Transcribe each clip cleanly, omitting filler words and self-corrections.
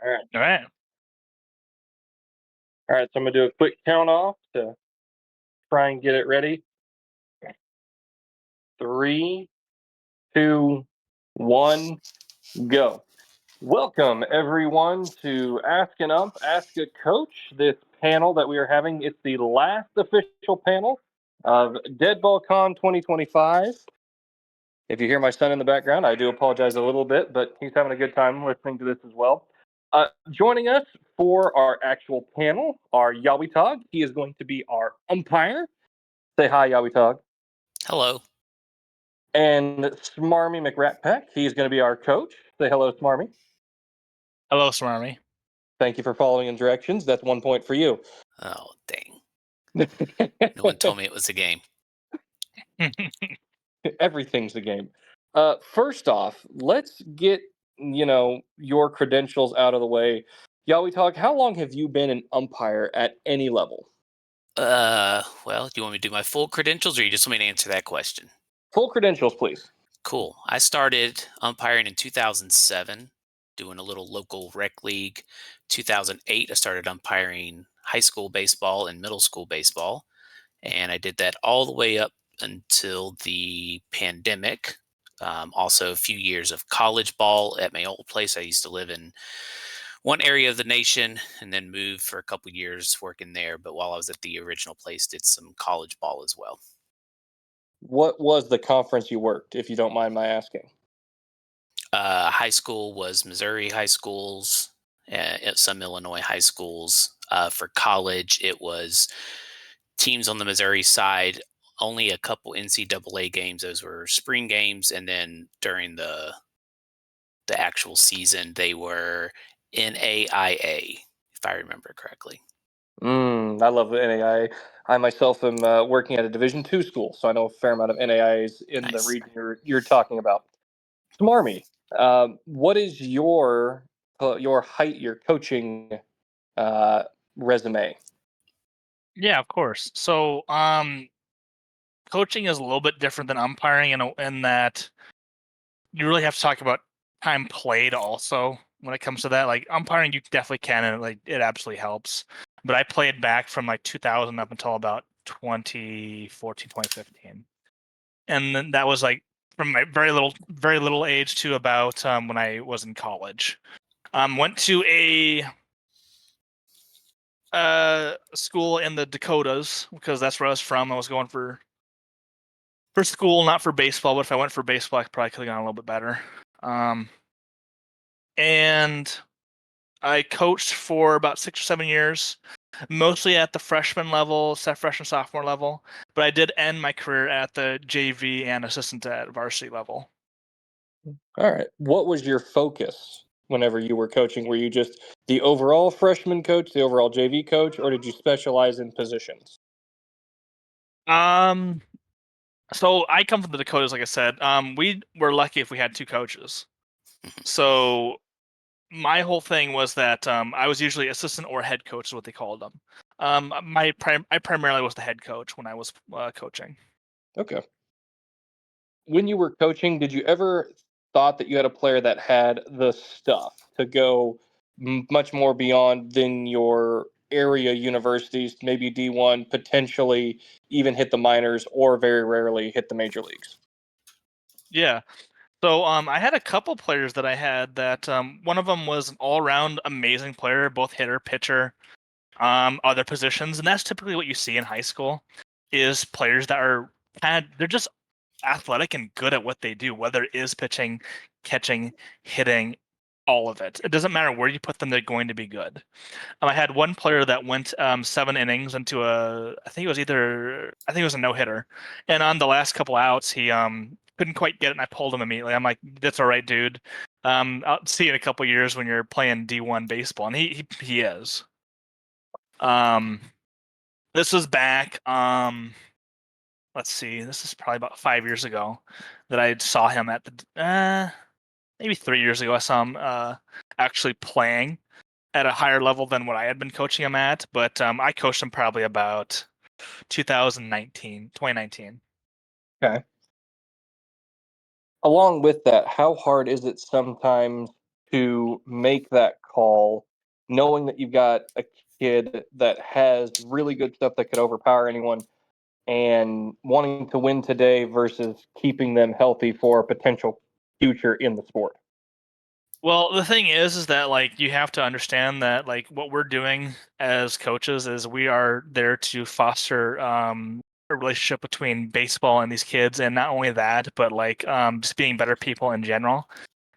All right. All right. All right. So I'm going to do a quick count off to try and get it ready. 3, 2, 1, go. Welcome, everyone, to Ask an Ump, Ask a Coach, this panel that we are having. It's the last official panel of DeadballCon 2025. If you hear my son in the background, I do apologize a little bit, but he's having a good time listening to this as well. Joining us for our actual panel are Yawetag. He is going to be our umpire. Say hi, Yawetag. Hello. And Smarmy McRatpack. He's going to be our coach. Say hello, Smarmy. Hello, Smarmy. Thank you for following in directions. That's 1 point for you. Oh, dang. No one told me it was a game. Everything's a game. First off, let's get your credentials out of the way. Yawetag, how long have you been an umpire at any level? Well, do you want me to do my full credentials, or you just want me to answer that question? Full credentials, please. Cool. I started umpiring in 2007, doing a little local rec league. 2008, I started umpiring high school baseball and middle school baseball, and I did that all the way up until the pandemic. Also, a few years of college ball at my old place. I used to live in one area of the nation and then moved for a couple years working there. But while I was at the original place, did some college ball as well. What was the conference you worked, if you don't mind my asking? High school was Missouri high schools, some Illinois high schools. For college, it was teams on the Missouri side, only a couple NCAA games. Those were spring games. And then during the actual season, they were NAIA, if I remember correctly. I love the NAIA. I myself am working at a Division II school, so I know a fair amount of NAIAs in the region you're talking about. Smarmy, what is your height, your coaching resume? Yeah, of course. So, coaching is a little bit different than umpiring in that you really have to talk about time played also when it comes to that. Like umpiring, you definitely can, and it absolutely helps. But I played back from 2000 up until about 2014, 2015, and then that was from my very little age to about when I was in college. Went to a school in the Dakotas because that's where I was from. I was going for school, not for baseball. But if I went for baseball, I probably could have gone a little bit better. And I coached for about 6 or 7 years, mostly at the freshman level, freshman sophomore level. But I did end my career at the JV and assistant at varsity level. All right. What was your focus whenever you were coaching? Were you just the overall freshman coach, the overall JV coach, or did you specialize in positions? So I come from the Dakotas, like I said. We were lucky if we had 2 coaches. So my whole thing was that I was usually assistant or head coach is what they called them. I primarily was the head coach when I was coaching. Okay. When you were coaching, did you ever thought that you had a player that had the stuff to go much more beyond than your area universities, maybe D1, potentially even hit the minors, or very rarely hit the major leagues? Yeah. So I had a couple players that I had that one of them was an all-around amazing player, both hitter, pitcher, other positions, and that's typically what you see in high school is players that they're just athletic and good at what they do, whether it is pitching, catching, hitting, all of it. It doesn't matter where you put them; they're going to be good. I had one player that went 7 innings into I think it was a no-hitter, and on the last couple outs, he couldn't quite get it, and I pulled him immediately. I'm like, "That's all right, dude. I'll see you in a couple years when you're playing D1 baseball," and he is. This was back. Let's see. This is probably about 5 years ago that I saw him at the. Maybe 3 years ago, I saw him actually playing at a higher level than what I had been coaching him at. But I coached him probably about 2019. Okay. Along with that, how hard is it sometimes to make that call, knowing that you've got a kid that has really good stuff that could overpower anyone, and wanting to win today versus keeping them healthy for a potential future in the sport? Well, the thing is that like you have to understand that like what we're doing as coaches is we are there to foster a relationship between baseball and these kids, and not only that, but like just being better people in general.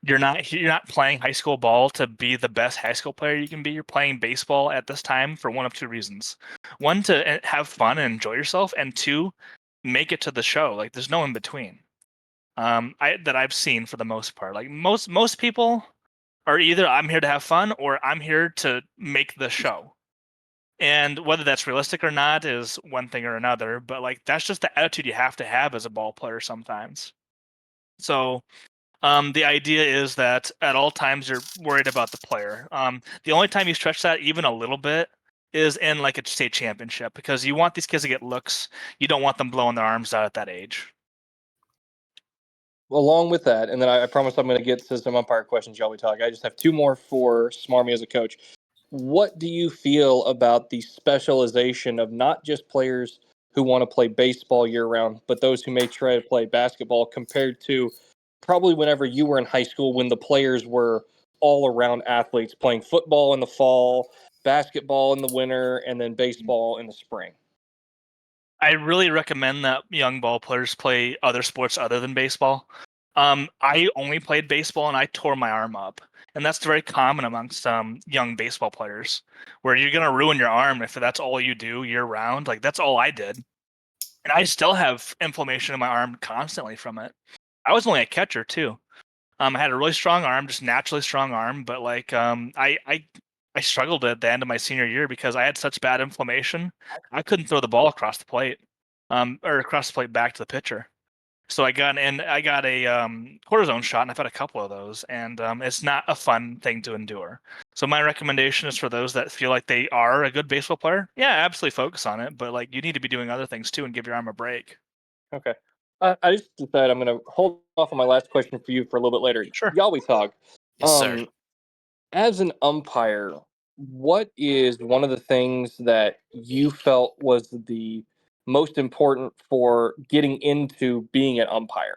You're not playing high school ball to be the best high school player you can be. You're playing baseball at this time for one of two reasons: one, to have fun and enjoy yourself, and two, make it to the show. Like there's no in between. I've seen for the most part. Like most people are either I'm here to have fun or I'm here to make the show. And whether that's realistic or not is one thing or another, but like that's just the attitude you have to have as a ball player sometimes. So the idea is that at all times you're worried about the player. The only time you stretch that even a little bit is in like a state championship, because you want these kids to get looks. You don't want them blowing their arms out at that age. Along with that, and then I promise I'm going to get to some umpire questions, Yawetag. I just have two more for Smarmy as a coach. What do you feel about the specialization of not just players who want to play baseball year round, but those who may try to play basketball, compared to probably whenever you were in high school when the players were all around athletes playing football in the fall, basketball in the winter, and then baseball in the spring? I really recommend that young ball players play other sports other than baseball. I only played baseball and I tore my arm up, and that's very common amongst young baseball players, where you're gonna ruin your arm if that's all you do year round. Like that's all I did, and I still have inflammation in my arm constantly from it. I was only a catcher too. I had a really strong arm, just naturally strong arm, but like I struggled at the end of my senior year because I had such bad inflammation. I couldn't throw the ball across the plate, or across the plate back to the pitcher. So I got a cortisone shot, and I've had a couple of those, and it's not a fun thing to endure. So my recommendation is for those that feel like they are a good baseball player, yeah, absolutely focus on it, but like you need to be doing other things too and give your arm a break. Okay. I just decided I'm going to hold off on my last question for you for a little bit later. Sure. Yawetag, Yes, sir. as an umpire, what is one of the things that you felt was the most important for getting into being an umpire?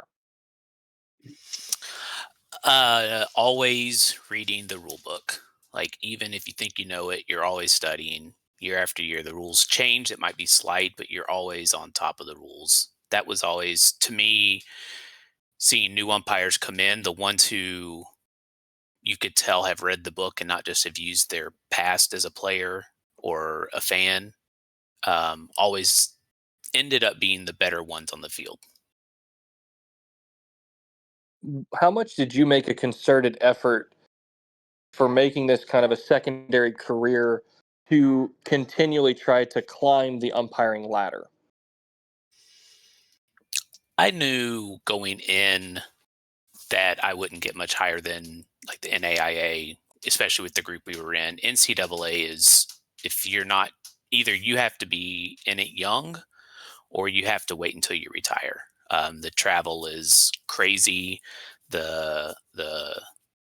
Always reading the rule book. Like even if you think you know it, you're always studying year after year. The rules change. It might be slight, but you're always on top of the rules. That was always, to me, seeing new umpires come in, the ones who you could tell have read the book and not just have used their past as a player or a fan, always ended up being the better ones on the field. How much did you make a concerted effort for making this kind of a secondary career to continually try to climb the umpiring ladder? I knew going in that I wouldn't get much higher than like the NAIA, especially with the group we were in. NCAA is, if you're not, either you have to be in it young or you have to wait until you retire. The travel is crazy. The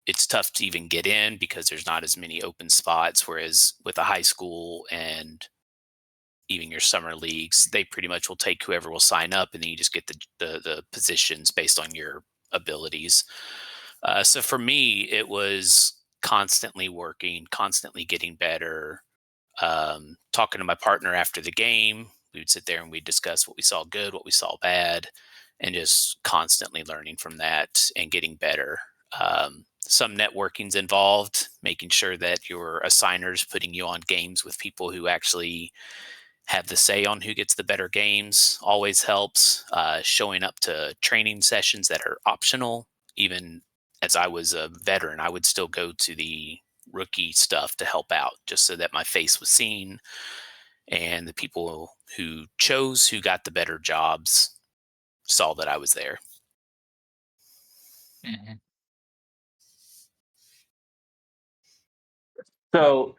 it's tough to even get in because there's not as many open spots. Whereas with a high school and even your summer leagues, they pretty much will take whoever will sign up, and then you just get the positions based on your abilities. So for me, it was constantly working, constantly getting better. Talking to my partner after the game, we would sit there and we'd discuss what we saw good, what we saw bad, and just constantly learning from that and getting better. Some networking's involved, making sure that your assigners putting you on games with people who actually have the say on who gets the better games always helps. Showing up to training sessions that are optional, even as I was a veteran, I would still go to the rookie stuff to help out just so that my face was seen and the people who chose who got the better jobs saw that I was there. Mhm. So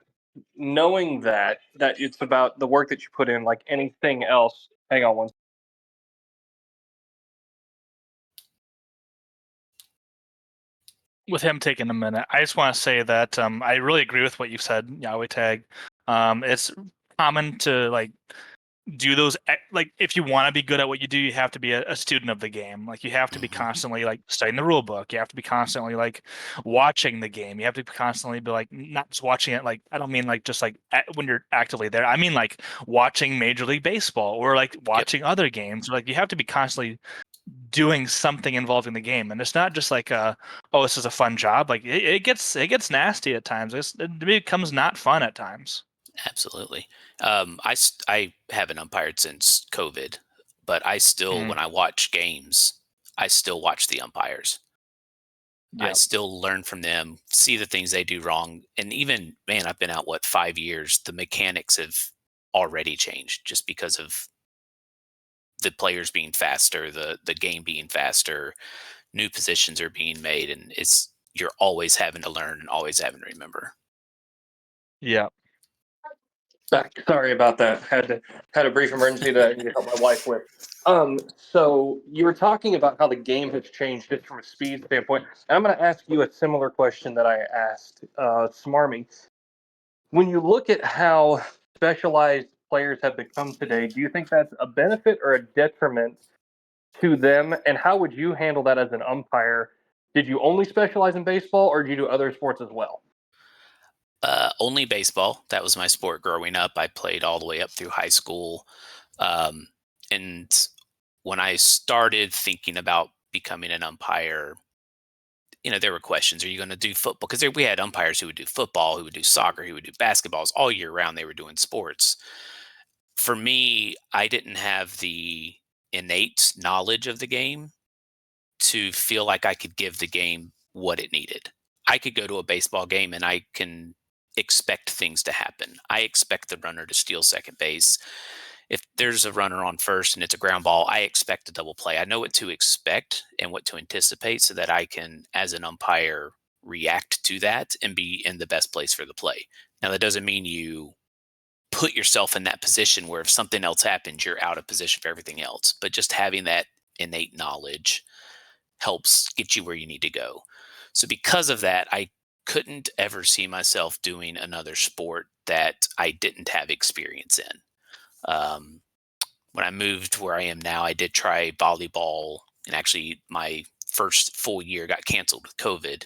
knowing that it's about the work that you put in, like anything else. Hang on one. with him taking a minute, I just want to say that I really agree with what you said, Yawetag. It's common to do those, like, if you want to be good at what you do, you have to be a student of the game. Like, you have to be constantly studying the rule book. You have to be constantly watching the game. You have to constantly be not just watching it, I don't mean just when you're actively there. I mean watching Major League Baseball or watching other games. You have to be constantly doing something involving the game, and it's not just oh, this is a fun job. It gets nasty at times. It becomes not fun at times. Absolutely. I haven't umpired since COVID, but I still, when I watch games, I still watch the umpires. I Yeah. still learn from them, see the things they do wrong. And even, man, I've been out, 5 years? The mechanics have already changed just because of the players being faster, the game being faster, new positions are being made. And you're always having to learn and always having to remember. Yeah. Sorry about that. Had a brief emergency that I need to help my wife with. So you were talking about how the game has changed just from a speed standpoint, and I'm going to ask you a similar question that I asked Smarmy. When you look at how specialized players have become today, do you think that's a benefit or a detriment to them? And how would you handle that as an umpire? Did you only specialize in baseball, or did you do other sports as well? Only baseball. That was my sport growing up. I played all the way up through high school. And when I started thinking about becoming an umpire, there were questions. Are you going to do football? Because we had umpires who would do football, who would do soccer, who would do basketballs all year round. They were doing sports. For me, I didn't have the innate knowledge of the game to feel like I could give the game what it needed. I could go to a baseball game and I can expect things to happen. I expect the runner to steal second base. If there's a runner on first and it's a ground ball, I expect a double play. I know what to expect and what to anticipate so that I can, as an umpire, react to that and be in the best place for the play. Now, that doesn't mean you put yourself in that position where if something else happens, you're out of position for everything else. But just having that innate knowledge helps get you where you need to go. So because of that, I couldn't ever see myself doing another sport that I didn't have experience in. When I moved where I am now, I did try volleyball, and actually my first full year got canceled with COVID,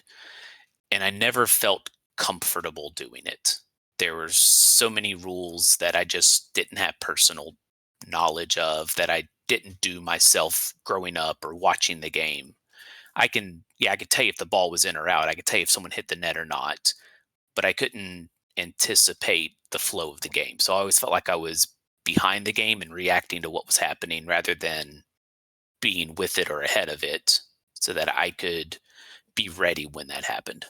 and I never felt comfortable doing it. There were so many rules that I just didn't have personal knowledge of, that I didn't do myself growing up or watching the game. I could tell you if the ball was in or out. I could tell you if someone hit the net or not, but I couldn't anticipate the flow of the game. So I always felt like I was behind the game and reacting to what was happening rather than being with it or ahead of it so that I could be ready when that happened.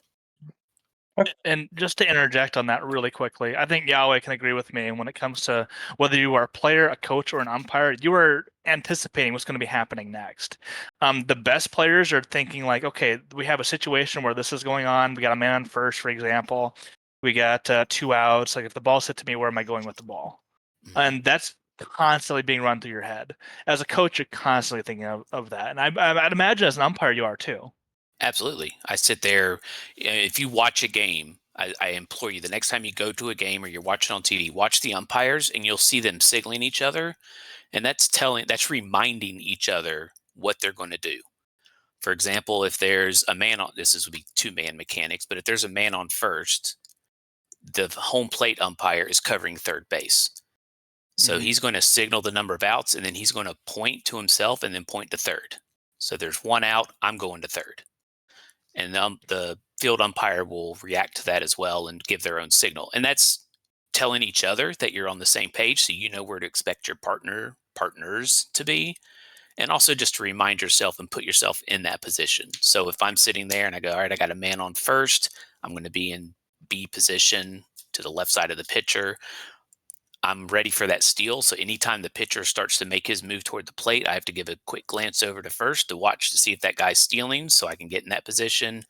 And just to interject on that really quickly, I think Yahweh can agree with me when it comes to whether you are a player, a coach, or an umpire, you are anticipating what's going to be happening next. The best players are thinking okay, we have a situation where this is going on. We got a man on first, for example. We got 2 outs. If the ball's hit to me, where am I going with the ball? And that's constantly being run through your head. As a coach, you're constantly thinking of that. And I'd imagine as an umpire, you are too. Absolutely. I sit there. If you watch a game, I implore you, the next time you go to a game or you're watching on TV, watch the umpires and you'll see them signaling each other. And that's reminding each other what they're going to do. For example, if there's a man on, would be 2-man mechanics, but if there's a man on first, the home plate umpire is covering third base. So he's going to signal the number of outs, and then he's going to point to himself and then point to third. So there's 1 out, I'm going to third. And the field umpire will react to that as well and give their own signal. And that's telling each other that you're on the same page, so you know where to expect your partners to be. And also just to remind yourself and put yourself in that position. So if I'm sitting there and I go, all right, I got a man on first, I'm going to be in B position to the left side of the pitcher. I'm ready for that steal. So anytime the pitcher starts to make his move toward the plate, I have to give a quick glance over to first to watch to see if that guy's stealing so I can get in that position.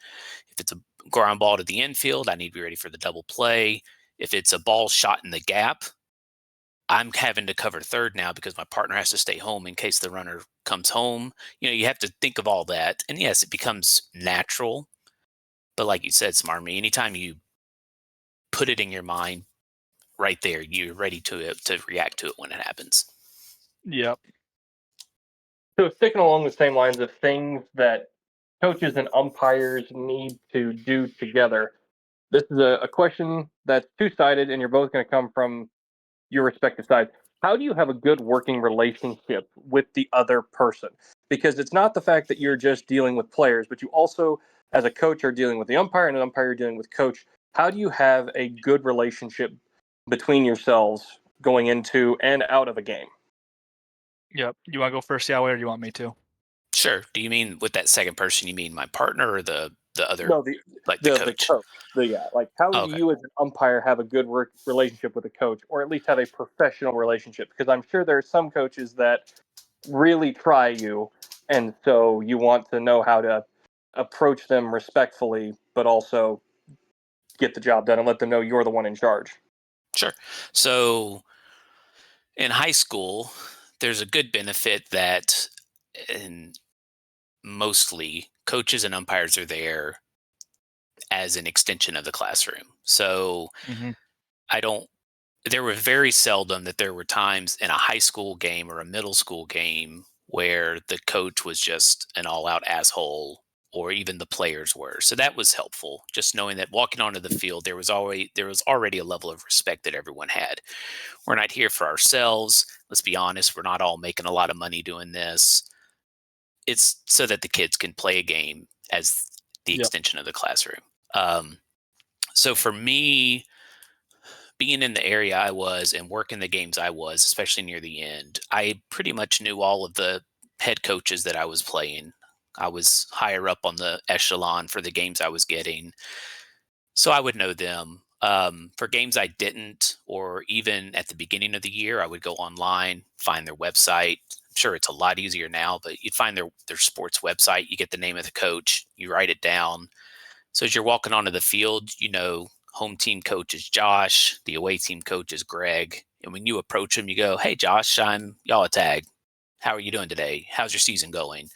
If it's a ground ball to the infield, I need to be ready for the double play. If it's a ball shot in the gap, I'm having to cover third now because my partner has to stay home in case the runner comes home. You have to think of all that. And yes, it becomes natural But like you said, Smarmy, anytime you put it in your mind right there, you're ready to react to it when it happens. Yep. So sticking along the same lines of things that coaches and umpires need to do together, this is a question that's two-sided, and you're both going to come from your respective sides. How do you have a good working relationship with the other person? Because it's not the fact that you're just dealing with players, but you also, as a coach, are dealing with the umpire, and an umpire, you're dealing with coach. How do you have a good relationship between yourselves going into and out of a game? Yep. You want to go first, Yahweh, or you want me to? Sure. Do you mean with that second person, you mean my partner or the other, No, like the the coach? coach. Like how Oh, do okay. you as an umpire have a good work relationship with a coach, or at least have a professional relationship? Because I'm sure there are some coaches that really try you, and so you want to know how to approach them respectfully, but also get the job done and let them know you're the one in charge. Sure. So in high school, there's a good benefit that in mostly coaches and umpires are there as an extension of the classroom. So Mm-hmm. I don't there were very seldom that there were times in a high school game or a middle school game where the coach was just an all-out asshole or even the players were. So that was helpful. Just knowing that walking onto the field there was already a level of respect that everyone had. We're not here for ourselves. Let's be honest, we're not all making a lot of money doing this. It's so that the kids can play a game as the Yep. extension of the classroom. Um, so for me, being in the area I was and working the games I was, especially near the end, I pretty much knew all of the head coaches that I was playing. I was higher up on the echelon for the games I was getting. So I would know them. For games I didn't, or even at the beginning of the year, I would go online, find their website. I'm sure it's a lot easier now, but you'd find their sports website, you get the name of the coach, you write it down. So as you're walking onto the field, you know, home team coach is Josh, the away team coach is Greg. And when you approach him, you go, "Hey, Josh, I'm Yawetag. How are you doing today? How's your season going?" And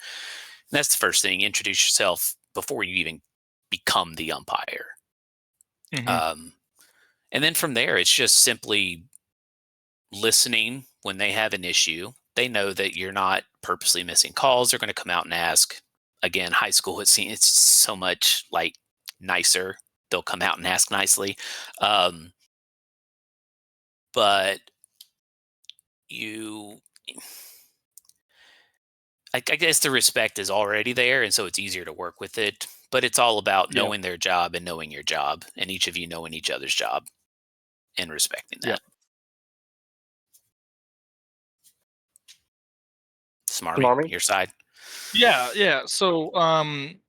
that's the first thing. Introduce yourself before you even become the umpire. Mm-hmm. Um, and then from there, it's just simply listening when they have an issue. They know that you're not purposely missing calls. They're going to come out and ask. Again, high school, it's so much like nicer. They'll come out and ask nicely. Um, but you, I guess the respect is already there. And so it's easier to work with it. But it's all about Yep. knowing their job and knowing your job, and each of you knowing each other's job and respecting Yep. that. Smarmy, Smarmy? your side. Yeah. So,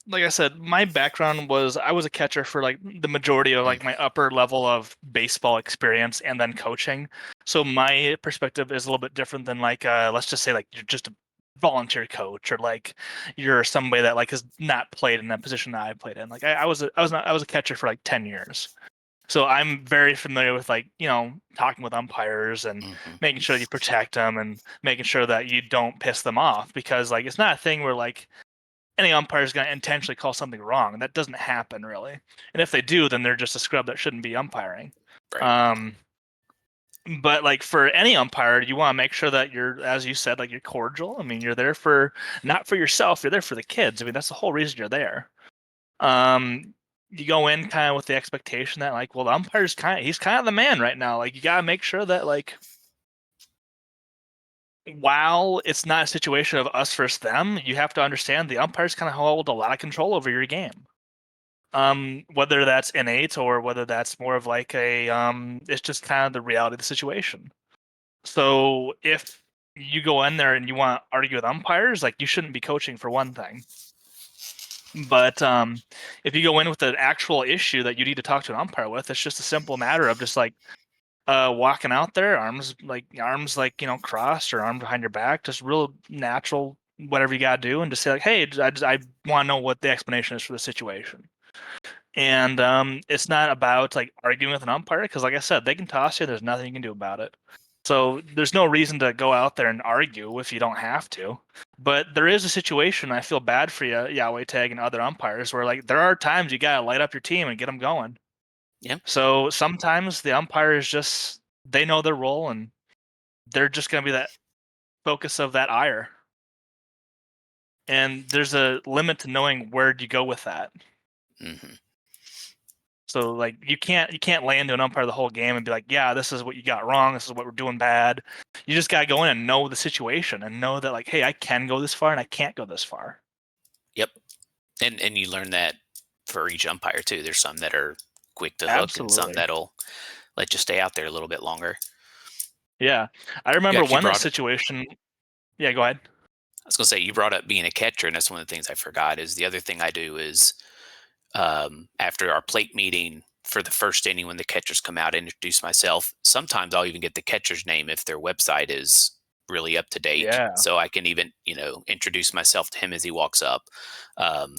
like I said, my background was I was a catcher for like the majority of Mm, like my upper level of baseball experience and then coaching. So my perspective is a little bit different than like let's just say like you're just a volunteer coach or like you're somebody that like has not played in that position that I played in. Like I was a catcher for like 10 years. So I'm very familiar with like, you know, talking with umpires and mhm. making sure that you protect them and making sure that you don't piss them off because like it's not a thing where like any umpire is going to intentionally call something wrong. That doesn't happen really. And if they do, then they're just a scrub that shouldn't be umpiring. Right. Um, but like for any umpire, you want to make sure that you're, as you said, like you're cordial. I mean, you're there for not for yourself, you're there for the kids. I mean, that's the whole reason you're there. Um, you go in kind of with the expectation that like, well, the umpire's he's kind of the man right now. Like, you gotta make sure that like, while it's not a situation of us versus them, you have to understand the umpires kind of hold a lot of control over your game. Whether that's innate or whether that's more of like a it's just kind of the reality of the situation. So if you go in there and you want to argue with umpires, like you shouldn't be coaching for one thing. But if you go in with an actual issue that you need to talk to an umpire with, it's just a simple matter of just like walking out there, arms like you know crossed or arms behind your back, just real natural, whatever you gotta do, and just say like, hey, I want to know what the explanation is for the situation. And it's not about like arguing with an umpire because, like I said, they can toss you. There's nothing you can do about it. So there's no reason to go out there and argue if you don't have to. But there is a situation, I feel bad for you, Yawetag and other umpires, where like there are times you gotta light up your team and get them going. Yeah. So sometimes the umpires just they know their role and they're just gonna be that focus of that ire. And there's a limit to knowing where you go with that. Hmm. So like you can't lay into an umpire the whole game and be like, yeah, this is what you got wrong, this is what we're doing bad. You just gotta go in and know the situation and know that like, hey, I can go this far and I can't go this far. Yep. And you learn that for each umpire too. There's some that are quick to hook and some Absolutely. that'll let you stay out there a little bit longer. Yeah. I You remember actually one brought it. situation. Yeah, go ahead. I was gonna say you brought up being a catcher, and that's one of the things I forgot. Is the other thing I do is after our plate meeting for the first inning when the catchers come out, I introduce myself. Sometimes I'll even get the catcher's name if their website is really up to date, Yeah. so I can even introduce myself to him as he walks up. Um,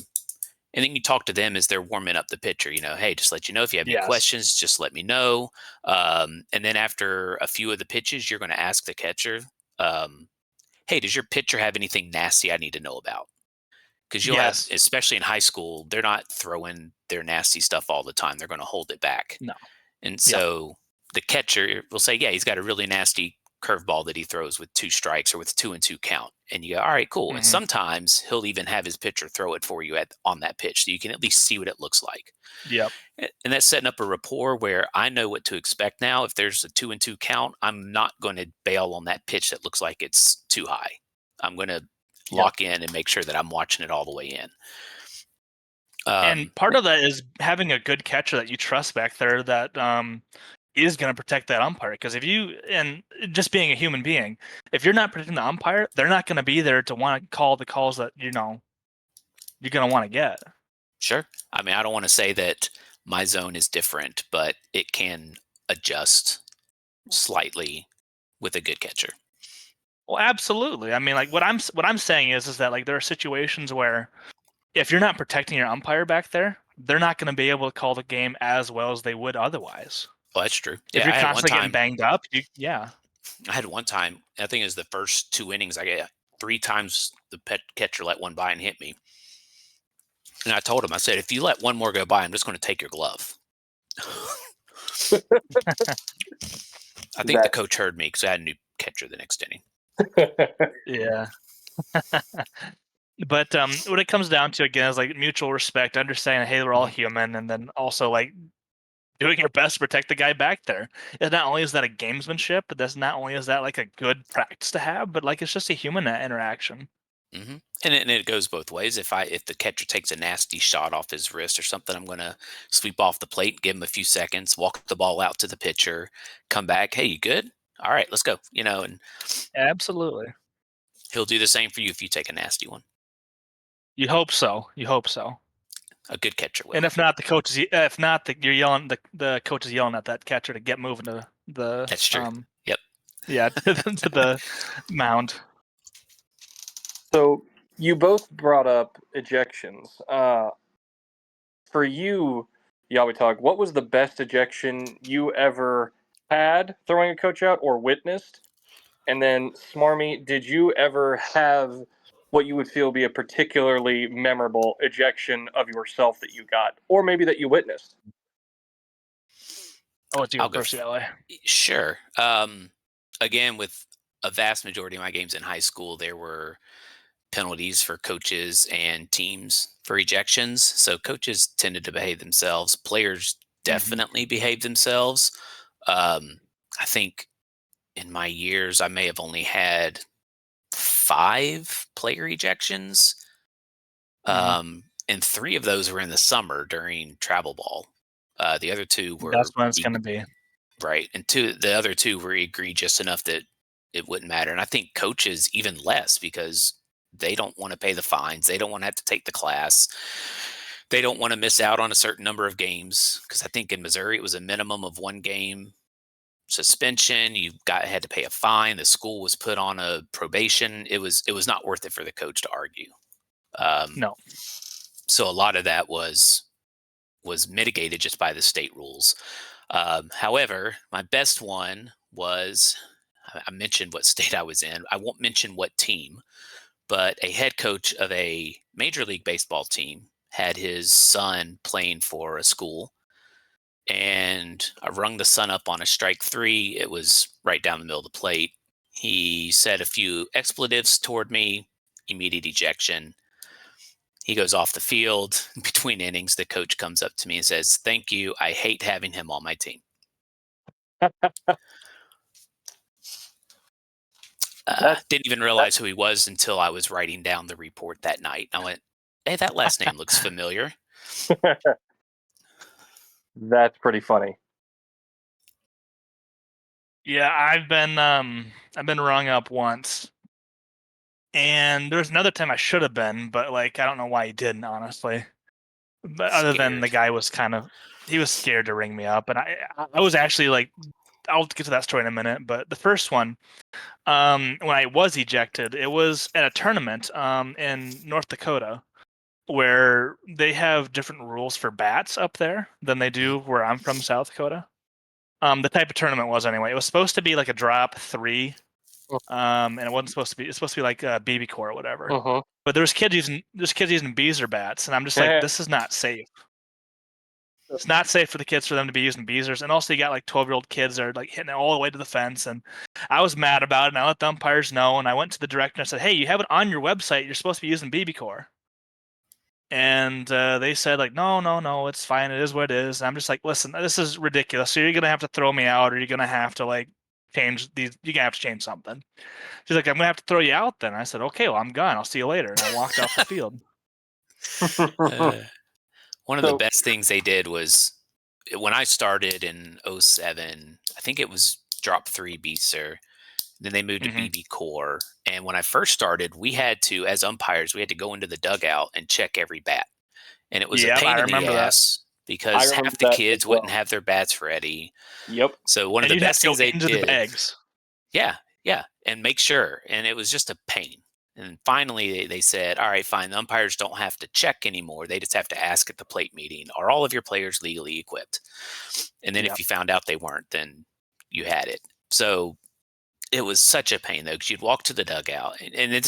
and then you talk to them as they're warming up the pitcher. Hey, just let you know if you have any Yes. questions, just let me know. And then after a few of the pitches, you're going to ask the catcher, "Hey, does your pitcher have anything nasty I need to know about?" Because you'll have, Yes. especially in high school, they're not throwing their nasty stuff all the time. They're going to hold it back. No. And Yep. so the catcher will say, yeah, he's got a really nasty curveball that he throws with 2 strikes or with 2-2 count. And you go, all right, cool. And Hmm. sometimes he'll even have his pitcher throw it for you on that pitch so you can at least see what it looks like. Yep. And that's setting up a rapport where I know what to expect now. If there's a 2-2 count, I'm not going to bail on that pitch that looks like it's too high. I'm going to Yep. lock in and make sure that I'm watching it all the way in. And part of that is having a good catcher that you trust back there that is going to protect that umpire. Because if you, and just being a human being, if you're not protecting the umpire, they're not going to be there to want to call the calls that you're going to want to get. Sure. I mean, I don't want to say that my zone is different, but it can adjust slightly with a good catcher. Well, absolutely. I mean, like what I'm saying is that like there are situations where if you're not protecting your umpire back there, they're not going to be able to call the game as well as they would otherwise. Well, that's true. If Yeah, you're constantly getting banged up, yeah. I had one time, I think it was the first 2 innings, I got 3 times the catcher let one by and hit me. And I told him, I said, if you let one more go by, I'm just going to take your glove. I think the coach heard me because I had a new catcher the next inning. Yeah. But what it comes down to again is like mutual respect, understanding, hey, we're all human, and then also like doing your best to protect the guy back there. And not only is that a gamesmanship, but that's not only is that like a good practice to have, but like it's just a human interaction. Mm-hmm. And it goes both ways. If the catcher takes a nasty shot off his wrist or something, I'm going to sweep off the plate, give him a few seconds, walk the ball out to the pitcher, come back. Hey, you good? All right, let's go. And Absolutely. he'll do the same for you if you take a nasty one. You hope so. You hope so. A good catcher will. And if not, you're yelling. The coach is yelling at that catcher to get moving to the. That's true. Yep. Yeah, to the mound. So you both brought up ejections. For you, Yawetag, what was the best ejection you ever had throwing a coach out or witnessed? And then, Smarmy, did you ever have what you would feel be a particularly memorable ejection of yourself that you got, or maybe that you witnessed? I'll let you go I'll go first, LA. Sure. Again, with a vast majority of my games in high school, there were penalties for coaches and teams for ejections. So coaches tended to behave themselves. Players Mm-hmm. definitely behave themselves. I think in my years, I may have only had 5 player ejections. And 3 of those were in the summer during travel ball. The other 2 That's were what it's going to be. right, and the other 2 were egregious enough that it wouldn't matter. And I think coaches even less because they don't want to pay the fines. They don't want to have to take the class. They don't want to miss out on a certain number of games because I think in Missouri it was a minimum of 1 game suspension. You had to pay a fine. The school was put on a probation. It was not worth it for the coach to argue. No. So a lot of that was mitigated just by the state rules. However, my best one was I mentioned what state I was in. I won't mention what team, but a head coach of a Major League Baseball team had his son playing for a school, and I rung the son up on a strike 3. It was right down the middle of the plate. He said a few expletives toward me, immediate ejection. He goes off the field. Between innings, the coach comes up to me and says, "Thank you. I hate having him on my team." Didn't even realize who he was until I was writing down the report that night. I went, "Hey, that last name looks familiar." That's pretty funny. Yeah, I've been rung up once, and there was another time I should have been, but like I don't know why he didn't, honestly. But other than the Scared. guy was he was scared to ring me up, and I was actually like, I'll get to that story in a minute. But the first one, when I was ejected, it was at a tournament in North Dakota, where they have different rules for bats up there than they do where I'm from, South Dakota. The type of tournament was anyway. It was supposed to be like a drop 3, and it wasn't supposed to be. It's supposed to be like a BB core or whatever. But there's kids using beezer bats, and I'm just like, this is not safe. It's not safe for the kids for them to be using beezers, and also you got like 12-year-old kids that are like hitting it all the way to the fence, and I was mad about it, and I let the umpires know, and I went to the director and I said, hey, you have it on your website. You're supposed to be using BB core. And they said like, no, it's fine. It is what it is. And I'm just like, listen, this is ridiculous. So you're gonna have to throw me out, or you're gonna have to like change these. You're gonna have to change something. She's like, I'm gonna have to throw you out then. I said, okay, well, I'm gone. I'll see you later. And I walked off the field. One of the best things they did was when I started in 07, I think it was drop 3 beezer. Then they moved to BB core. And when I first started, we had to, as umpires, we had to go into the dugout and check every bat. And it was a pain in the ass because half the kids wouldn't have their bats ready. Yep. So one of the best things they did. The bags. Yeah. And make sure. And it was just a pain. And finally, they said, all right, fine. The umpires don't have to check anymore. They just have to ask at the plate meeting, are all of your players legally equipped? And then if you found out they weren't, then you had it. So it was such a pain, though, because you'd walk to the dugout. And it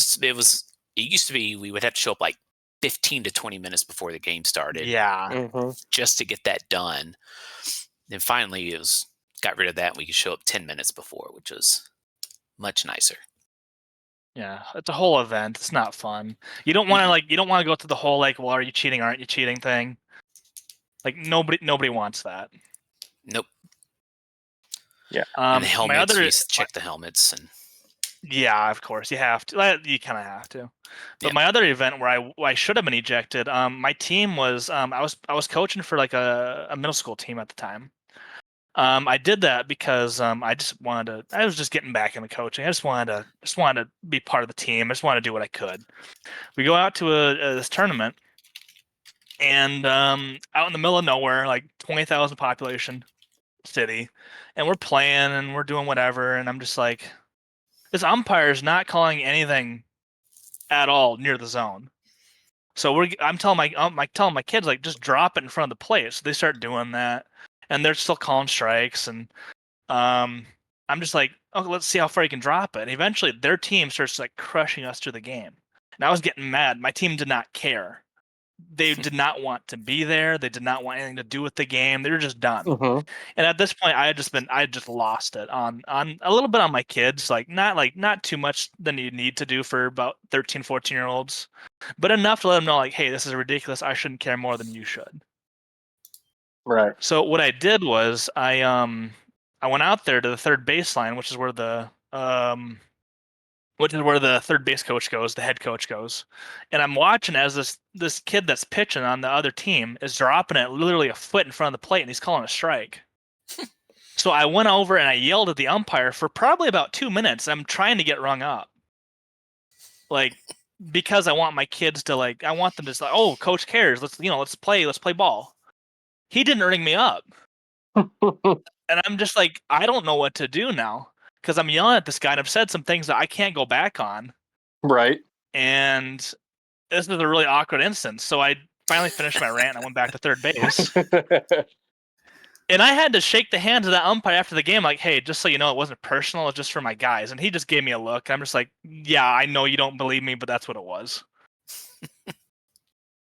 used to be we would have to show up like 15 to 20 minutes before the game started. Yeah. Just to get that done. And finally, got rid of that. And we could show up 10 minutes before, which was much nicer. Yeah, it's a whole event. It's not fun. You don't want to go through the whole like, well, are you cheating? Aren't you cheating thing? Like nobody wants that. Nope. Yeah. And the helmets, we check the helmets, and yeah, of course you have to. You kind of have to. But my other event where I should have been ejected, my team was I was coaching for like a middle school team at the time. I did that because I was just getting back into coaching. I just wanted to be part of the team. I just wanted to do what I could. We go out to this tournament, and out in the middle of nowhere, like 20,000 population city, and we're playing and we're doing whatever, and I'm just like, this umpire is not calling anything at all near the zone. So I'm telling my kids, like, just drop it in front of the plate. So they start doing that, and they're still calling strikes, and I'm just like, okay, let's see how far you can drop it. And eventually their team starts like crushing us through the game. And I was getting mad. My team did not care. They did not want to be there. They did not want anything to do with the game. They were just done. And at this point, I had just lost it on a little bit on my kids, not too much than you need to do for about 13, 14-year-olds, but enough to let them know, like, hey, this is ridiculous. I shouldn't care more than you should. Right. So what I did was I went out there to the third baseline, which is where the third base coach goes, the head coach goes, and I'm watching as this kid that's pitching on the other team is dropping it literally a foot in front of the plate, and he's calling a strike. So I went over and I yelled at the umpire for probably about 2 minutes. I'm trying to get rung up, like, because I want my kids to I want them to say, oh, coach cares. Let's play ball. He didn't ring me up. And I'm just like, I don't know what to do now, because I'm yelling at this guy and I've said some things that I can't go back on. Right. And this is a really awkward instance. So I finally finished my rant and I went back to third base. And I had to shake the hand of that umpire after the game, like, hey, just so you know, it wasn't personal, it's just for my guys. And he just gave me a look. I'm just like, yeah, I know you don't believe me, but that's what it was.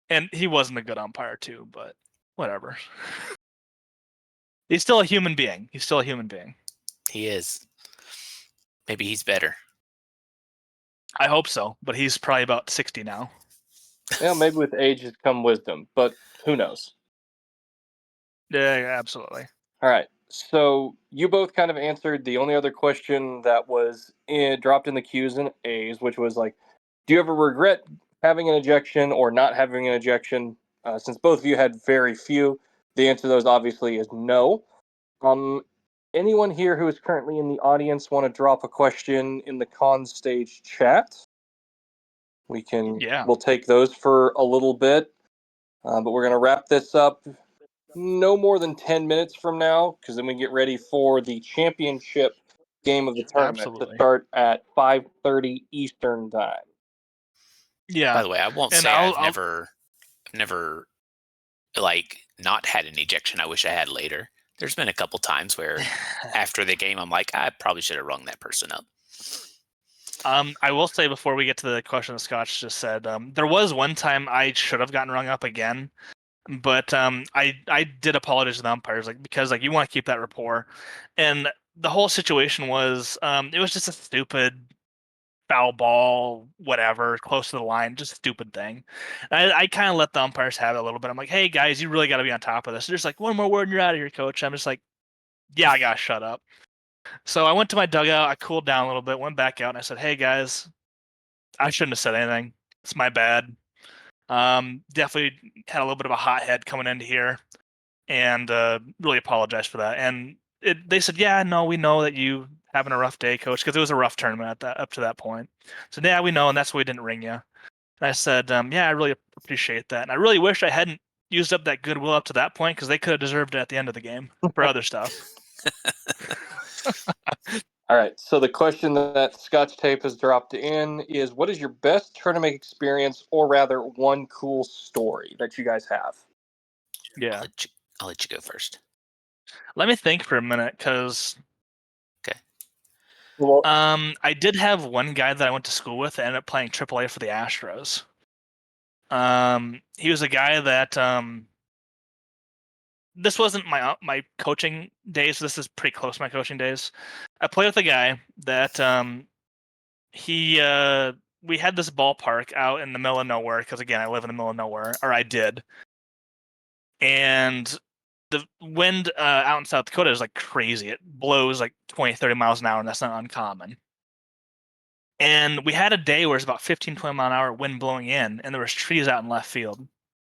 And he wasn't a good umpire too, but whatever. He's still a human being. He is. Maybe he's better. I hope so, but he's probably about 60 now. Yeah, maybe with age has come wisdom, but who knows? Yeah, absolutely. All right. So you both kind of answered the only other question that was dropped in the Q's and A's, which was like, do you ever regret having an ejection or not having an ejection? Since both of you had very few, the answer to those obviously is no. Um, anyone here who is currently in the audience want to drop a question in the con stage chat? We'll take those for a little bit, but we're going to wrap this up no more than 10 minutes from now, because then we get ready for the championship game of the tournament to start at 5:30 Eastern time. Yeah. By the way, I won't And say I've never like not had an ejection. I wish I had later. There's been a couple times where after the game, I'm like, I probably should have rung that person up. I will say before we get to the question that Scotch just said, there was one time I should have gotten rung up again, but I did apologize to the umpires, like, because like you want to keep that rapport, and the whole situation was it was just a stupid foul ball, whatever, close to the line, just a stupid thing. I kind of let the umpires have it a little bit. I'm like, hey guys, you really got to be on top of this. They're just like, one more word and you're out of here, coach. I'm just like, yeah, I gotta shut up. So I went to my dugout, I cooled down a little bit, went back out, and I said, hey guys, I shouldn't have said anything. It's my bad. Definitely had a little bit of a hot head coming into here, and really apologize for that. And they said, yeah, no, we know that you having a rough day, coach, because it was a rough tournament up to that point. So yeah, we know, and that's why we didn't ring you. And I said, yeah, I really appreciate that, and I really wish I hadn't used up that goodwill up to that point, because they could have deserved it at the end of the game for other stuff. All right. So the question that Scotch Tape has dropped in is, what is your best tournament experience, or rather, one cool story that you guys have? Yeah. I'll let you go first. Let me think for a minute, because Okay. Well, I did have one guy that I went to school with that ended up playing AAA for the Astros. He was a guy that this wasn't my coaching days. This is pretty close to my coaching days. I played with a guy that he we had this ballpark out in the middle of nowhere, because again, I live in the middle of nowhere, or I did. And the wind out in South Dakota is like crazy. It blows like 20, 30 miles an hour, and that's not uncommon. And we had a day where it's about 15, 20 mile an hour wind blowing in, and there was trees out in left field,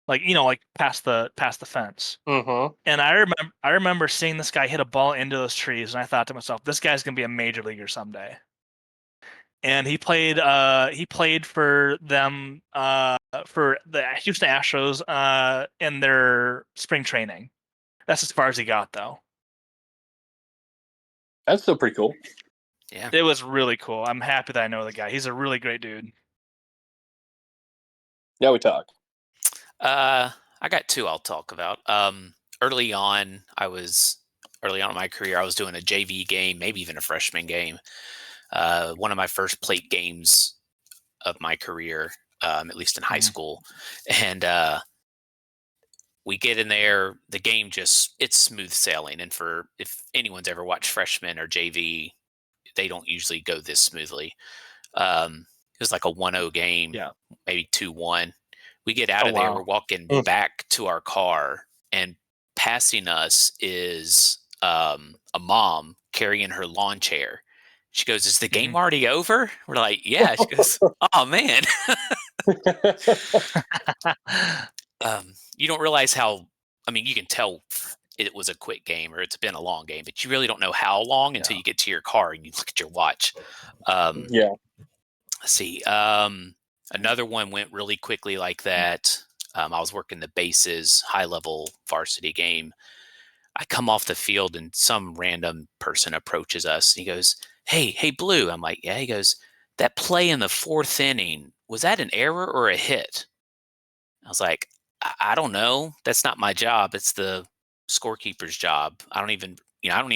like, like past the fence. mm-hmm. And I remember seeing this guy hit a ball into those trees, and I thought to myself, this guy's gonna be a major leaguer someday. And he played for them for the Houston Astros in their spring training. That's as far as he got, though. That's still pretty cool. Yeah. It was really cool. I'm happy that I know the guy. He's a really great dude. Yeah, we talk. I got two I'll talk about. Early on in my career, I was doing a JV game, maybe even a freshman game. One of my first plate games of my career, at least in high school. And we get in there, the game it's smooth sailing. And if anyone's ever watched freshmen or JV, they don't usually go this smoothly. It was like a 1-0 game, maybe 2-1. We get out of there, we're walking back to our car, and passing us is a mom carrying her lawn chair. She goes, "Is the game already over?" We're like, "Yeah." She goes, "Oh man." You don't realize how, you can tell it was a quick game or it's been a long game, but you really don't know how long until you get to your car and you look at your watch. Yeah. Let's see. Another one went really quickly like that. I was working the bases, high level varsity game. I come off the field and some random person approaches us and he goes, Hey, Blue. I'm like, yeah. He goes, that play in the fourth inning, was that an error or a hit? I was like, I don't know. That's not my job. It's the scorekeeper's job. I don't even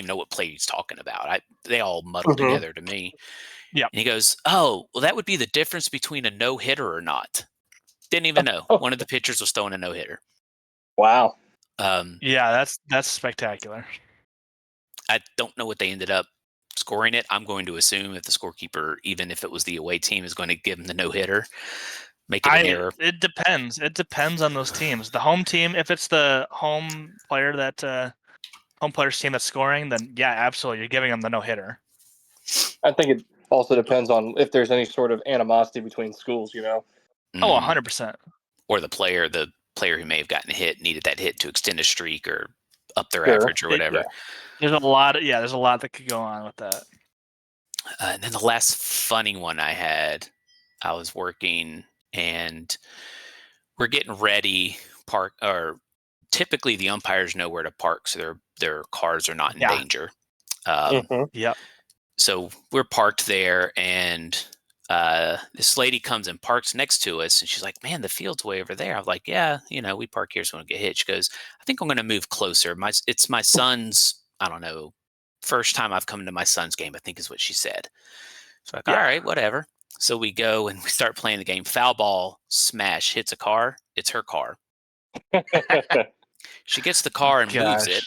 know what play he's talking about. They all muddle Mhm. together to me. Yep. And he goes, "Oh, well, that would be the difference between a no hitter or not." Didn't even know. One of the pitchers was throwing a no hitter. Wow. Yeah, that's spectacular. I don't know what they ended up scoring it. I'm going to assume if the scorekeeper, even if it was the away team, is going to give him the no hitter, make it an error. It depends. It depends on those teams. The home team, if it's the home player home player's team that's scoring, then yeah, absolutely, you're giving them the no hitter. I think it also depends on if there's any sort of animosity between schools. Oh, 100%. Or the player who may have gotten hit needed that hit to extend a streak or up their Sure. average or whatever. There's a lot that could go on with that. And then the last funny one I had, I was working and we're getting ready. Typically the umpires know where to park, so their cars are not in danger. Yep. So we're parked there, and this lady comes and parks next to us, and she's like, "Man, the field's way over there." I was like, "Yeah, we park here so we don't get hit." She goes, "I think I'm going to move closer. It's my son's, I don't know, first time I've come to my son's game, I think is what she said." So like, all right, whatever. So we go and we start playing the game. Foul ball, smash, hits a car. It's her car. She gets the car and moves it.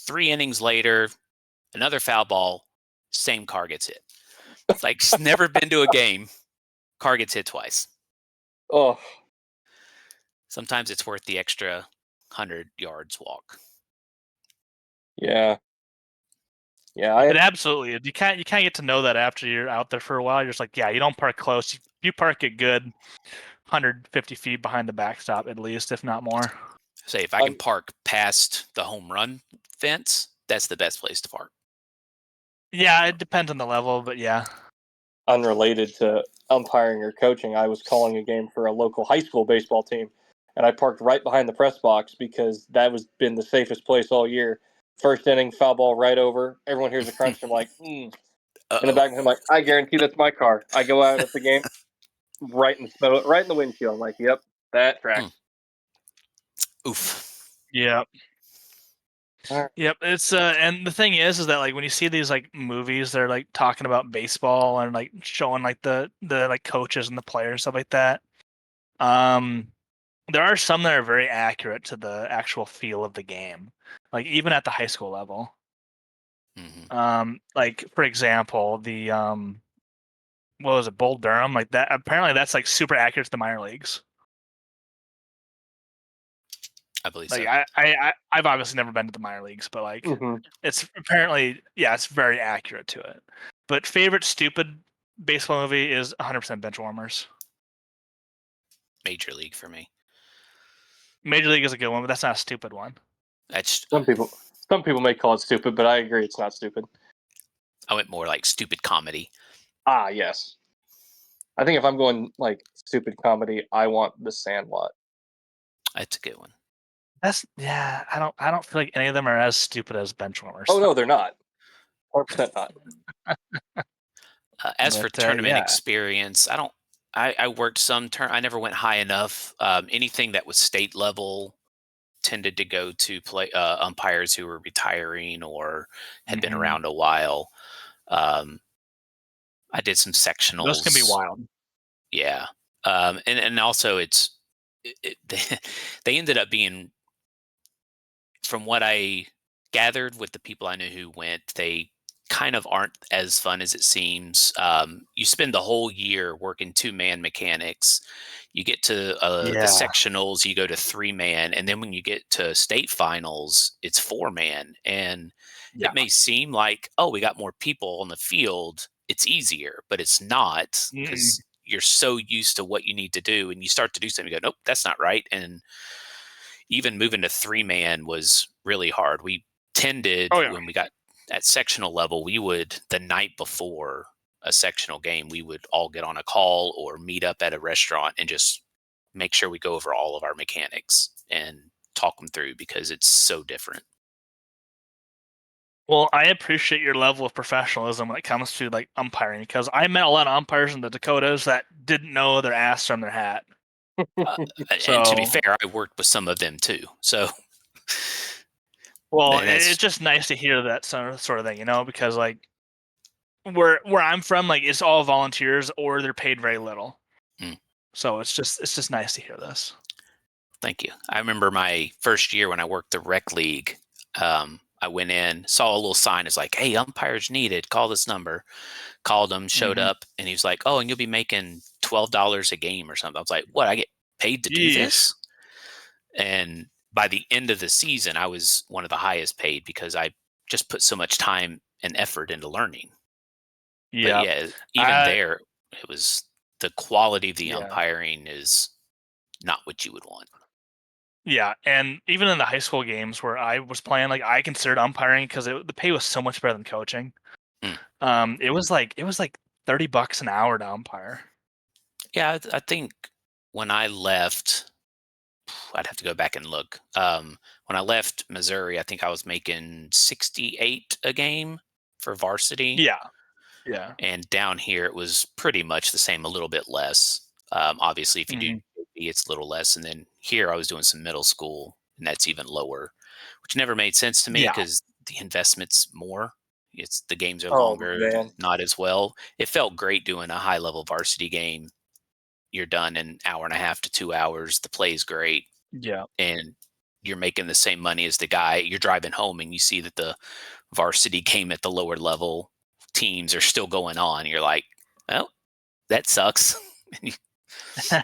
3 innings later, another foul ball, same car gets hit. It's like she's never been to a game. Car gets hit twice. Oh. Sometimes it's worth the extra 100 yards walk. Yeah. Yeah. It absolutely is. You can't get to know that after you're out there for a while. You're just like, yeah, you don't park close. You park it good, 150 feet behind the backstop at least, if not more. Say if I can park past the home run fence, that's the best place to park. Yeah, it depends on the level, but yeah. Unrelated to umpiring or coaching, I was calling a game for a local high school baseball team, and I parked right behind the press box because that was been the safest place all year. First inning, foul ball right over. Everyone hears a crunch. I'm like, In the back, I'm like, I guarantee that's my car. I go out at the game, right in the windshield. I'm like, yep, that tracks. Oof. Yep. Right. Yep. It's and the thing is that like when you see these like movies, they're like talking about baseball and like showing like the like coaches and the players and stuff like that. There are some that are very accurate to the actual feel of the game, like even at the high school level. Mm-hmm. Like for example, the what was it, Bull Durham? Like that. Apparently, that's like super accurate to the minor leagues. I believe Like so. I've obviously never been to the minor leagues, but like Mhm. it's apparently it's very accurate to it. But favorite stupid baseball movie is 100% Benchwarmers. Major League for me. Major League is a good one, but that's not a stupid one. That's Some people may call it stupid, but I agree it's not stupid. I went more like stupid comedy. Ah, yes. I think if I'm going like stupid comedy, I want The Sandlot. That's a good one. I don't feel like any of them are as stupid as Benchwarmers. Oh no, they're not. 100% not. As for tournament experience, I worked some I never went high enough. Anything that was state level tended to go to play umpires who were retiring or had been around a while. I did some sectionals. Those can be wild. Yeah. And also they ended up being, from what I gathered with the people I knew who went, they kind of aren't as fun as it seems. You spend the whole year working 2-man mechanics. You get to the sectionals, you go to 3-man, and then when you get to state finals, it's 4-man. And it may seem like, oh, we got more people on the field, it's easier, but it's not, because you're so used to what you need to do, and you start to do something, you go, nope, that's not right. And even moving to 3-man was really hard. We tended, when we got at sectional level, we would, the night before a sectional game, we would all get on a call or meet up at a restaurant and just make sure we go over all of our mechanics and talk them through, because it's so different. Well, I appreciate your level of professionalism when it comes to like umpiring, because I met a lot of umpires in the Dakotas that didn't know their ass from their hat. And to be fair, I worked with some of them too. So Well, And that's it's just nice to hear that sort of thing, you know, because like where I'm from, like it's all volunteers or they're paid very little. Mm. So it's just nice to hear this. Thank you. I remember my first year when I worked the rec league. I went in, saw a little sign. It's like, "Hey, umpires needed. Call this number." Called him, showed Mhm. up, and he was like, "Oh, and you'll be making $12 a game or something." I was like, "What? I get paid to do Jeez. this?" And by the end of the season, I was one of the highest paid because I just put so much time and effort into learning. But Yeah. yeah, even I there, it was the quality of the yeah. umpiring is not what you would want. Yeah, and even in the high school games where I was playing, like I considered umpiring because the pay was so much better than coaching. Mm. It was like $30 an hour to umpire. Yeah, I think when I left, I'd have to go back and look. When I left Missouri, I think I was making 68 a game for varsity. Yeah, yeah. And down here, it was pretty much the same, a little bit less. Obviously, if you do Hmm. JV, it's a little less. And then here, I was doing some middle school, and that's even lower, which never made sense to me Yeah, because the investment's more. It's the games are Oh longer, man. not as well. It felt great doing a high level varsity game. You're done in an hour and a half to 2 hours. The play's great, yeah. and you're making the same money as the guy. You're driving home, and you see that the varsity game at the lower level teams are still going on. You're like, well, that sucks.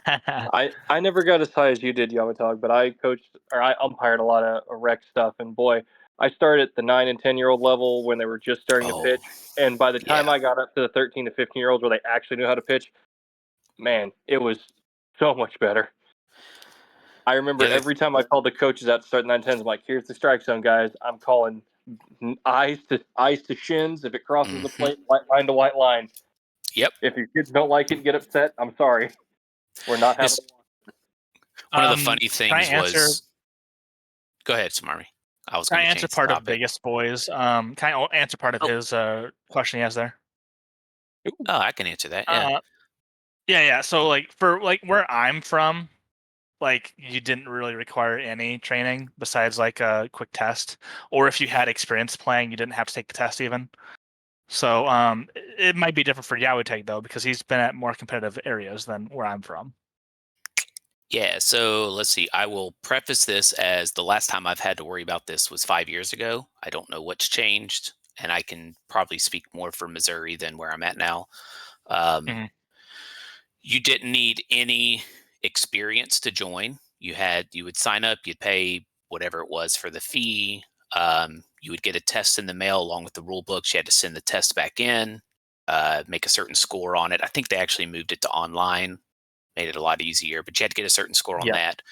I never got as high as you did, Yawetag, but I coached or I umpired a lot of rec stuff, and boy, I started at the 9 and 10-year-old level when they were just starting to Oh, pitch, and by the time yeah. I got up to the 13 to 15-year-olds where they actually knew how to pitch, man, it was so much better. I The remember other, every time I called the coaches out to start 9 10s, I'm like, "Here's the strike zone, guys. I'm calling eyes to shins. If it crosses the mhm. plate, white line to white line. Yep. If your kids don't like it and get upset, I'm sorry. We're not having." It's one of the funny Can I things answer? was, go ahead, Smarmy. I was Can going I to answer change the part of topic. biggest boys? Can I answer part of Oh, his question he has there? oh, I can answer that. Yeah. Uh, yeah, yeah. So like for like where I'm from, like you didn't really require any training besides like a quick test, or if you had experience playing, you didn't have to take the test even. So it might be different for Yawetag though because he's been at more competitive areas than where I'm from. Yeah. So let's see. I will preface this as the last time I've had to worry about this was 5 years ago. I don't know what's changed, and I can probably speak more for Missouri than where I'm at now. Um, Hmm. you didn't need any experience to join. You would sign up, you'd pay whatever it was for the fee. You would get a test in the mail along with the rule books. You had to send the test back in, make a certain score on it. I think they actually moved it to online, made it a lot easier, but you had to get a certain score on Yeah. that.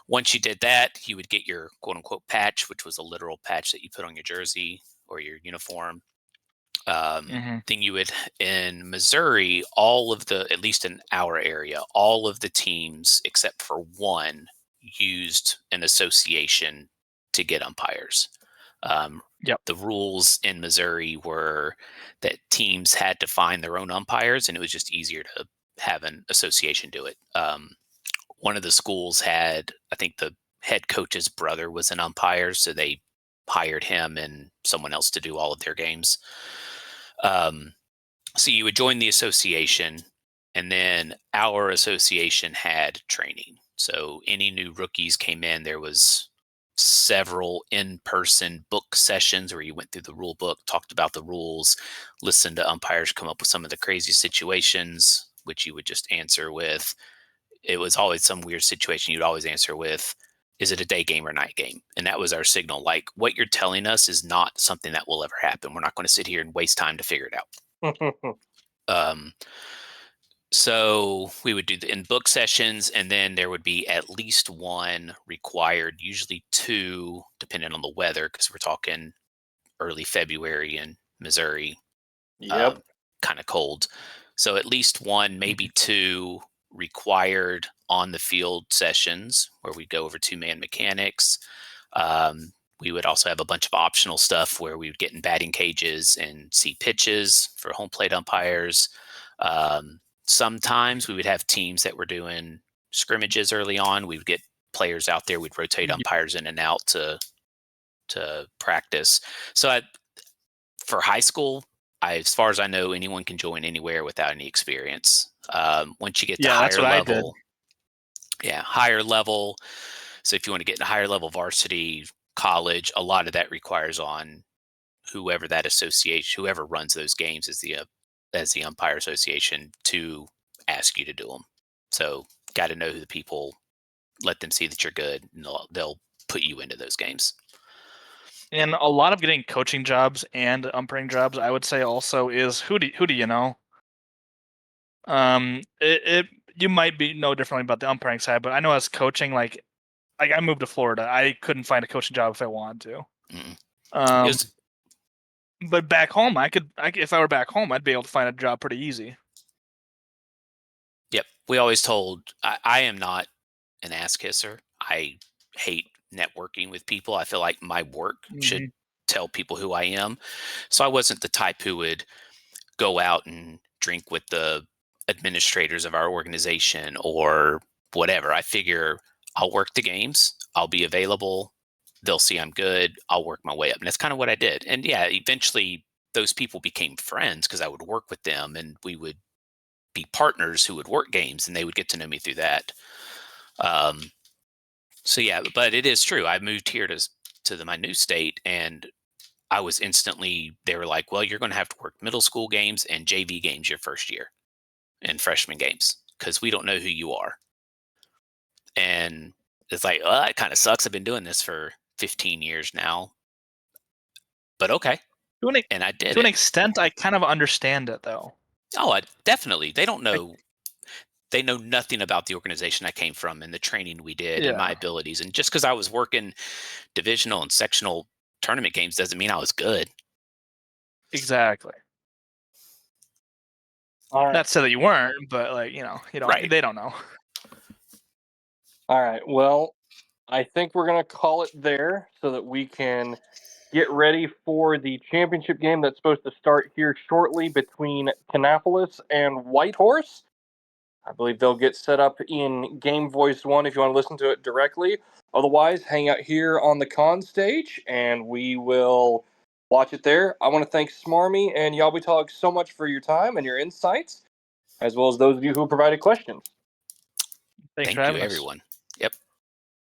Once you did that, you would get your quote unquote patch, which was a literal patch that you put on your jersey or your uniform. Hmm. Then you would, in Missouri, all of the, at least in our area, all of the teams except for one used an association to get umpires. Um, Yep. the rules in Missouri were that teams had to find their own umpires, and it was just easier to have an association do it. One of the schools had, I think the head coach's brother was an umpire, so they hired him and someone else to do all of their games. Um, so you would join the association, and then our association had training. So any new rookies came in, there was several in-person book sessions where you went through the rule book, talked about the rules, listened to umpires come up with some of the crazy situations, which you would just answer with. It was always some weird situation you'd always answer with, is it a day game or night game? And that was our signal. Like, what you're telling us is not something that will ever happen. We're not going to sit here and waste time to figure it out. Um, so we would do the in book sessions, and then there would be at least one required, usually two, depending on the weather, because we're talking early February in Missouri, Yep. kind of cold. So at least one, maybe Hmm. two required on the field sessions where we go over 2-man mechanics. We would also have a bunch of optional stuff where we would get in batting cages and see pitches for home plate umpires. Sometimes we would have teams that were doing scrimmages early on. We would get players out there. We'd rotate Yeah. umpires in and out to to practice. So for high school, as far as I know, anyone can join anywhere without any experience. Once you get to that's higher what I did. level, higher level. So if you want to get into higher level varsity, college, a lot of that requires on whoever that association, whoever runs those games as the umpire association, to ask you to do them. So got to know who the people, let them see that you're good, and they'll put you into those games. And a lot of getting coaching jobs and umpiring jobs, I would say, also is who do you know? You might be know differently about the umpiring side, but I know as coaching, like I moved to Florida, I couldn't find a coaching job if I wanted to. Mm. But back home, I could if I were back home, I'd be able to find a job pretty easy. Yep. We always told, I am not an ass kisser. I hate networking with people. I feel like my work should tell people who I am. So I wasn't the type who would go out and drink with the administrators of our organization or whatever. I figure I'll work the games, I'll be available, they'll see I'm good, I'll work my way up. And that's kind of what I did. And yeah, eventually those people became friends because I would work with them and we would be partners who would work games, and they would get to know me through that. So yeah, but it is true. I moved here to my new state, and I was instantly, they were like, well, you're going to have to work middle school games and JV games your first year and freshman games because we don't know who you are. And it's like, oh, it kind of sucks. I've been doing this for 15 years now, but okay. And I did to an extent, I kind of understand it though. Oh, definitely. They don't know. They know nothing about the organization I came from and the training we did and my abilities. And just because I was working divisional and sectional tournament games doesn't mean I was good. Exactly. All right. Not so that you weren't, but like, you don't, Right. They don't know. All right. Well, I think we're going to call it there so that we can get ready for the championship game that's supposed to start here shortly between Kannapolis and Whitehorse. I believe they'll get set up in Game Voice 1 if you want to listen to it directly. Otherwise, hang out here on the con stage and we will watch it there. I want to thank Smarmy and Yawetag so much for your time and your insights, as well as those of you who provided questions. Thanks Thank for having you, us. everyone.